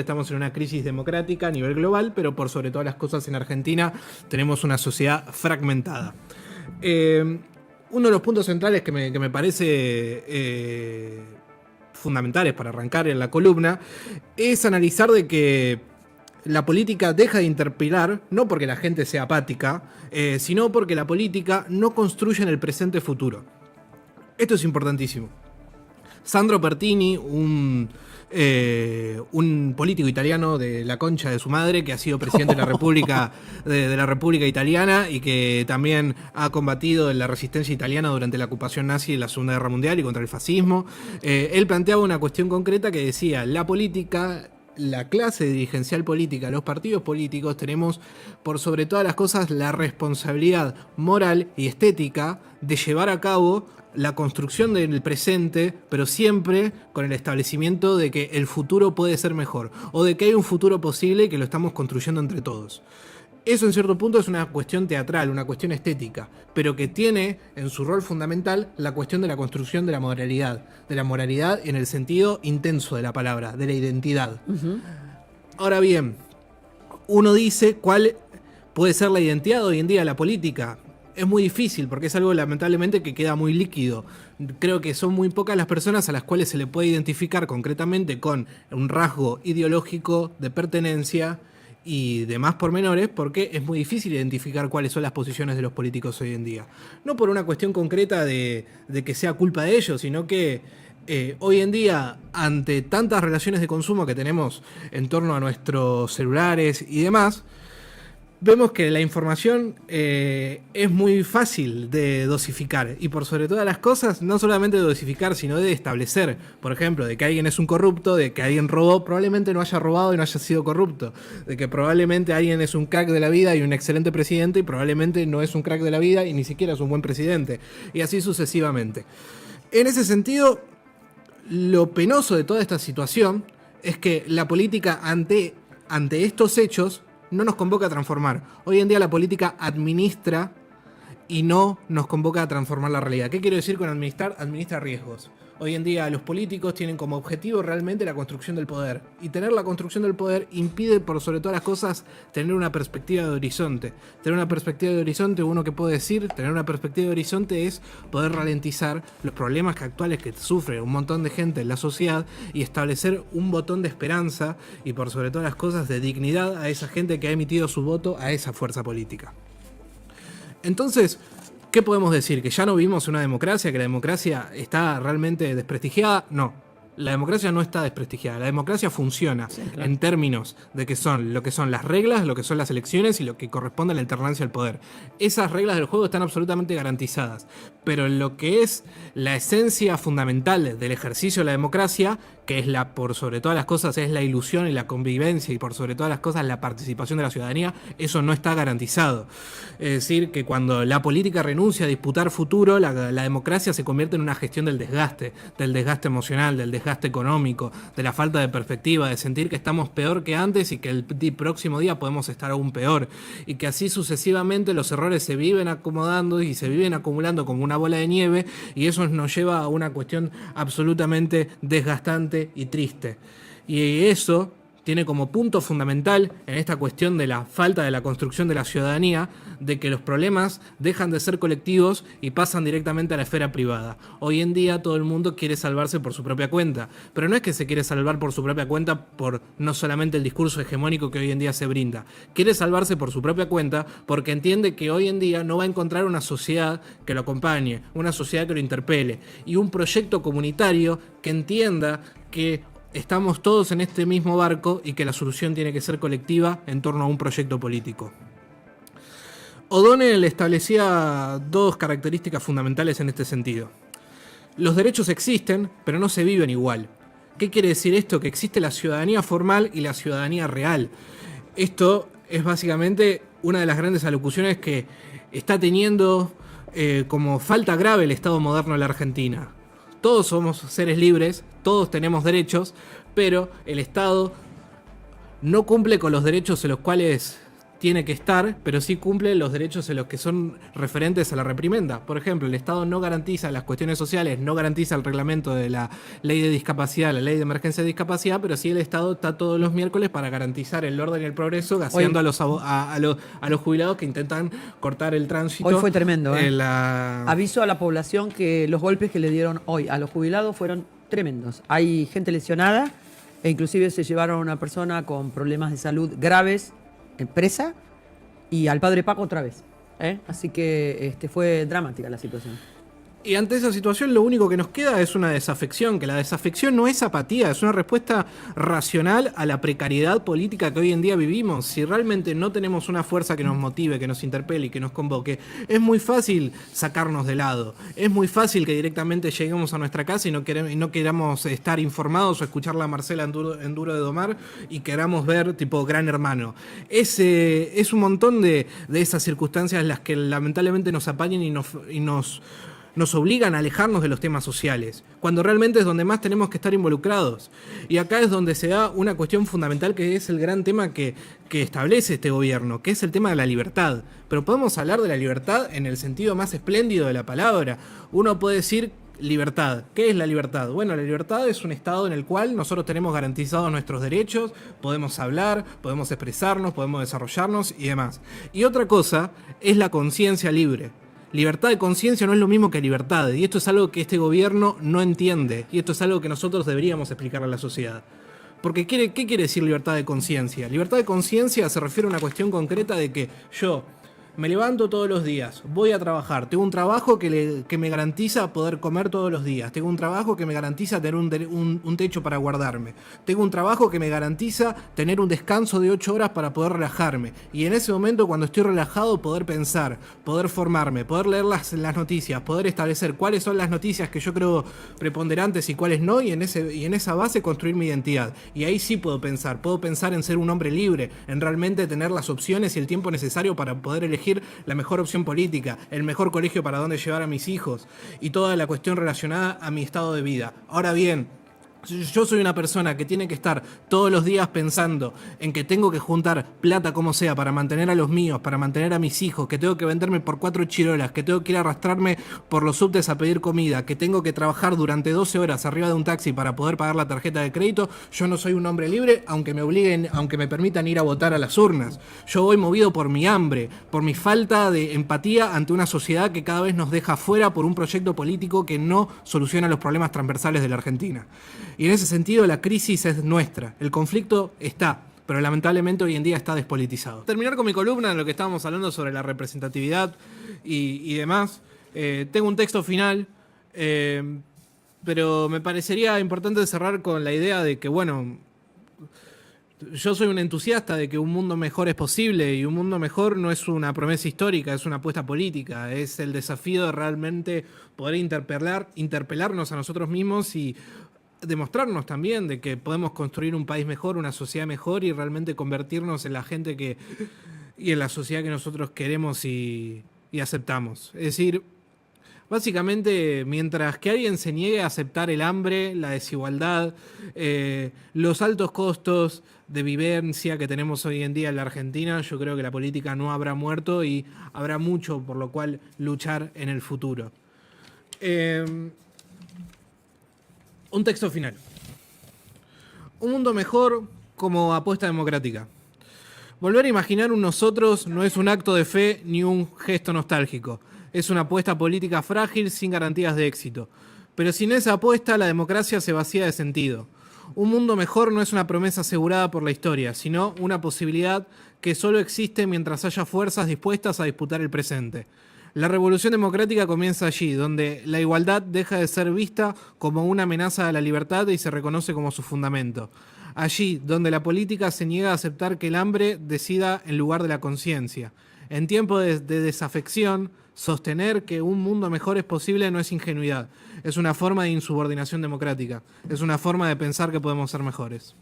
Estamos en una crisis democrática a nivel global, pero por sobre todas las cosas en Argentina tenemos una sociedad fragmentada. Uno de los puntos centrales que me parece fundamentales para arrancar en la columna es analizar de que la política deja de interpelar, no porque la gente sea apática, sino porque la política no construye en el presente futuro. Esto es importantísimo. Sandro Pertini, un político italiano de la concha de su madre, que ha sido presidente de la República, de la República Italiana, y que también ha combatido en la resistencia italiana durante la ocupación nazi en la Segunda Guerra Mundial y contra el fascismo. Él planteaba una cuestión concreta que decía: la política, la clase dirigencial política, los partidos políticos, tenemos por sobre todas las cosas la responsabilidad moral y estética de llevar a cabo la construcción del presente, pero siempre con el establecimiento de que el futuro puede ser mejor, o de que hay un futuro posible y que lo estamos construyendo entre todos. Eso en cierto punto es una cuestión teatral, una cuestión estética, pero que tiene en su rol fundamental la cuestión de la construcción de la moralidad en el sentido intenso de la palabra, de la identidad. Ahora bien, uno dice cuál puede ser la identidad hoy en día de la política. Es muy difícil porque es algo lamentablemente que queda muy líquido. Creo que son muy pocas las personas a las cuales se le puede identificar concretamente con un rasgo ideológico de pertenencia y demás pormenores, porque es muy difícil identificar cuáles son las posiciones de los políticos hoy en día. No por una cuestión concreta de que sea culpa de ellos, sino que hoy en día, ante tantas relaciones de consumo que tenemos en torno a nuestros celulares y demás, vemos que la información es muy fácil de dosificar, y por sobre todas las cosas, no solamente de dosificar, sino de establecer, por ejemplo, de que alguien es un corrupto, de que alguien robó, probablemente no haya robado y no haya sido corrupto, de que probablemente alguien es un crack de la vida y un excelente presidente, y probablemente no es un crack de la vida y ni siquiera es un buen presidente, y así sucesivamente. En ese sentido, lo penoso de toda esta situación es que la política ante estos hechos no nos convoca a transformar. Hoy en día la política administra y no nos convoca a transformar la realidad. ¿Qué quiero decir con administrar? Administra riesgos. Hoy en día los políticos tienen como objetivo realmente la construcción del poder. Y tener la construcción del poder impide, por sobre todas las cosas, tener una perspectiva de horizonte. Tener una perspectiva de horizonte, uno que puede decir, tener una perspectiva de horizonte es poder ralentizar los problemas actuales que sufre un montón de gente en la sociedad y establecer un botón de esperanza y, por sobre todas las cosas, de dignidad a esa gente que ha emitido su voto a esa fuerza política. Entonces, ¿qué podemos decir? ¿Que ya no vivimos una democracia? ¿Que la democracia está realmente desprestigiada? No, la democracia no está desprestigiada. La democracia funciona, sí, claro, en términos de que son lo que son las reglas, lo que son las elecciones y lo que corresponde a la alternancia del poder. Esas reglas del juego están absolutamente garantizadas. Pero lo que es la esencia fundamental del ejercicio de la democracia, que es por sobre todas las cosas, es la ilusión y la convivencia, y por sobre todas las cosas la participación de la ciudadanía, eso no está garantizado. Es decir, que cuando la política renuncia a disputar futuro, la democracia se convierte en una gestión del desgaste emocional, del desgaste económico, de la falta de perspectiva, de sentir que estamos peor que antes y que el próximo día podemos estar aún peor, y que así sucesivamente los errores se viven acomodando y se viven acumulando como una bola de nieve, y eso nos lleva a una cuestión absolutamente desgastante y triste. Y eso tiene como punto fundamental en esta cuestión de la falta de la construcción de la ciudadanía, de que los problemas dejan de ser colectivos y pasan directamente a la esfera privada. Hoy en día todo el mundo quiere salvarse por su propia cuenta, pero no es que se quiere salvar por su propia cuenta por no solamente el discurso hegemónico que hoy en día se brinda. Quiere salvarse por su propia cuenta porque entiende que hoy en día no va a encontrar una sociedad que lo acompañe, una sociedad que lo interpele y un proyecto comunitario que entienda que estamos todos en este mismo barco y que la solución tiene que ser colectiva en torno a un proyecto político. O'Donnell establecía dos características fundamentales en este sentido. Los derechos existen, pero no se viven igual. ¿Qué quiere decir esto? Que existe la ciudadanía formal y la ciudadanía real. Esto es básicamente una de las grandes alocuciones que está teniendo como falta grave el Estado moderno de la Argentina. Todos somos seres libres, todos tenemos derechos, pero el Estado no cumple con los derechos en los cuales tiene que estar, pero sí cumple los derechos en los que son referentes a la reprimenda. Por ejemplo, el Estado no garantiza las cuestiones sociales, no garantiza el reglamento de la ley de discapacidad, la ley de emergencia de discapacidad, pero sí el Estado está todos los miércoles para garantizar el orden y el progreso, gaseando a los jubilados que intentan cortar el tránsito. Hoy fue tremendo, ¿eh? Aviso a la población que los golpes que le dieron hoy a los jubilados fueron tremendos. Hay gente lesionada e inclusive se llevaron a una persona con problemas de salud graves en presa y al padre Paco otra vez. Así que fue dramática la situación. Y ante esa situación lo único que nos queda es una desafección, que la desafección no es apatía, es una respuesta racional a la precariedad política que hoy en día vivimos. Si realmente no tenemos una fuerza que nos motive, que nos interpele y que nos convoque, es muy fácil sacarnos de lado. Es muy fácil que directamente lleguemos a nuestra casa y no queramos estar informados o escucharla a Marcela en Duro de Domar y queramos ver tipo Gran Hermano. Es un montón de esas circunstancias las que lamentablemente nos apañan y nos obligan a alejarnos de los temas sociales, cuando realmente es donde más tenemos que estar involucrados. Y acá es donde se da una cuestión fundamental que es el gran tema que establece este gobierno, que es el tema de la libertad. Pero podemos hablar de la libertad en el sentido más espléndido de la palabra. Uno puede decir libertad. ¿Qué es la libertad? Bueno, la libertad es un estado en el cual nosotros tenemos garantizados nuestros derechos, podemos hablar, podemos expresarnos, podemos desarrollarnos y demás. Y otra cosa es la conciencia libre. Libertad de conciencia no es lo mismo que libertad, y esto es algo que este gobierno no entiende, y esto es algo que nosotros deberíamos explicarle a la sociedad. Porque ¿qué quiere decir libertad de conciencia? Libertad de conciencia se refiere a una cuestión concreta de que yo me levanto todos los días, voy a trabajar, tengo un trabajo que me garantiza poder comer todos los días, tengo un trabajo que me garantiza tener un techo para guardarme, tengo un trabajo que me garantiza tener un descanso de 8 horas para poder relajarme, y en ese momento cuando estoy relajado poder pensar, poder formarme, poder leer las noticias, poder establecer cuáles son las noticias que yo creo preponderantes y cuáles no, y en esa base construir mi identidad. Y ahí sí puedo pensar en ser un hombre libre, en realmente tener las opciones y el tiempo necesario para poder elegir la mejor opción política, el mejor colegio para dónde llevar a mis hijos y toda la cuestión relacionada a mi estado de vida. Ahora bien, yo soy una persona que tiene que estar todos los días pensando en que tengo que juntar plata como sea para mantener a los míos, para mantener a mis hijos, que tengo que venderme por 4 chirolas, que tengo que ir a arrastrarme por los subtes a pedir comida, que tengo que trabajar durante 12 horas arriba de un taxi para poder pagar la tarjeta de crédito. Yo no soy un hombre libre, aunque me permitan ir a votar a las urnas. Yo voy movido por mi hambre, por mi falta de empatía ante una sociedad que cada vez nos deja fuera por un proyecto político que no soluciona los problemas transversales de la Argentina. Y en ese sentido la crisis es nuestra, el conflicto está, pero lamentablemente hoy en día está despolitizado. Terminar con mi columna en lo que estábamos hablando sobre la representatividad y demás. Tengo un texto final, pero me parecería importante cerrar con la idea de que, bueno, yo soy un entusiasta de que un mundo mejor es posible, y un mundo mejor no es una promesa histórica, es una apuesta política, es el desafío de realmente poder interpelarnos a nosotros mismos y demostrarnos también de que podemos construir un país mejor, una sociedad mejor, y realmente convertirnos en la gente y en la sociedad que nosotros queremos y aceptamos. Es decir, básicamente, mientras que alguien se niegue a aceptar el hambre, la desigualdad, los altos costos de vivencia que tenemos hoy en día en la Argentina, yo creo que la política no habrá muerto y habrá mucho por lo cual luchar en el futuro. Un texto final. Un mundo mejor como apuesta democrática. Volver a imaginar un nosotros no es un acto de fe ni un gesto nostálgico. Es una apuesta política frágil sin garantías de éxito. Pero sin esa apuesta la democracia se vacía de sentido. Un mundo mejor no es una promesa asegurada por la historia, sino una posibilidad que solo existe mientras haya fuerzas dispuestas a disputar el presente. La revolución democrática comienza allí, donde la igualdad deja de ser vista como una amenaza a la libertad y se reconoce como su fundamento. Allí, donde la política se niega a aceptar que el hambre decida en lugar de la conciencia. En tiempos de desafección, sostener que un mundo mejor es posible no es ingenuidad, es una forma de insubordinación democrática, es una forma de pensar que podemos ser mejores.